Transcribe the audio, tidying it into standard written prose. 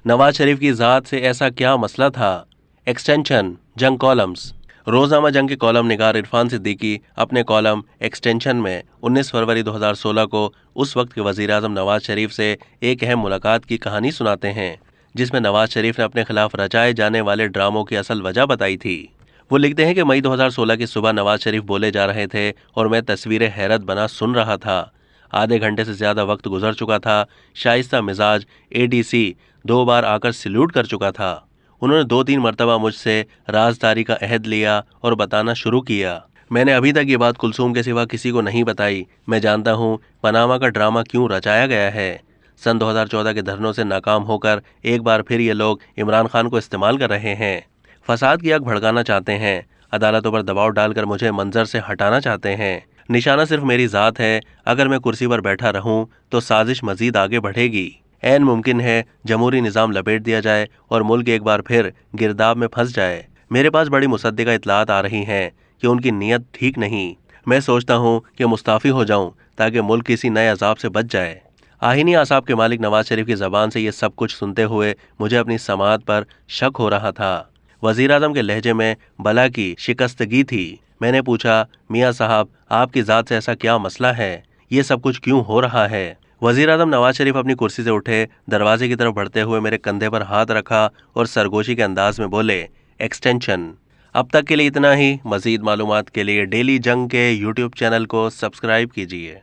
नवाज शरीफ की ज़ात से ऐसा क्या मसला था? एक्सटेंशन जंग कॉलम्स। रोज़नामा जंग के कॉलम निगार इरफान सिद्दीकी अपने कॉलम एक्सटेंशन में 19 फरवरी 2016 को उस वक्त के वज़ीर-ए-आज़म नवाज शरीफ से एक अहम मुलाकात की कहानी सुनाते हैं, जिसमें नवाज शरीफ ने अपने खिलाफ रचाए जाने वाले ड्रामों की असल वजह बताई थी। वो लिखते हैं कि मई 2016 की सुबह नवाज शरीफ बोले जा रहे थे और मैं तस्वीरें हैरत बना सुन रहा था। आधे घंटे से ज़्यादा वक्त गुजर चुका था। शाइस्ता मिजाज एडीसी 2 बार आकर सल्यूट कर चुका था। उन्होंने 2-3 मरतबा मुझसे राजदारी का अहद लिया और बताना शुरू किया। मैंने अभी तक ये बात कुलसूम के सिवा किसी को नहीं बताई। मैं जानता हूँ पनामा का ड्रामा क्यों रचाया गया है। सन 2014 के धरनों से नाकाम होकर एक बार फिर ये लोग इमरान खान को इस्तेमाल कर रहे हैं। फसाद की आग भड़काना चाहते हैं। अदालतों पर दबाव डालकर मुझे मंजर से हटाना चाहते हैं। निशाना सिर्फ मेरी ज़ात है। अगर मैं कुर्सी पर बैठा रहूं तो साजिश मजीद आगे बढ़ेगी। ऐन मुमकिन है जमहूरी निज़ाम लपेट दिया जाए और मुल्क एक बार फिर गिरदाब में फंस जाए। मेरे पास बड़ी मुसद्दिका इतलात आ रही हैं कि उनकी नीयत ठीक नहीं। मैं सोचता हूँ कि मुस्ताफ़ी हो जाऊँ ताकि मुल्क किसी नए अजाब से बच जाए। आहीनी आसाब के मालिक नवाज शरीफ की ज़बान से ये सब कुछ सुनते हुए मुझे अपनी समाअत पर शक हो रहा था। वज़ीर-ए-आज़म के लहजे में बला की शिकस्तगी थी। मैंने पूछा, मियाँ साहब आपकी ज़ात से ऐसा क्या मसला है? ये सब कुछ क्यों हो रहा है? वज़ीर-ए-आज़म नवाज शरीफ अपनी कुर्सी से उठे, दरवाजे की तरफ बढ़ते हुए मेरे कंधे पर हाथ रखा और सरगोशी के अंदाज में बोले, एक्सटेंशन। अब तक के लिए इतना ही। मज़ीद मालूमात के लिए डेली जंग के यूट्यूब चैनल को सब्सक्राइब कीजिए।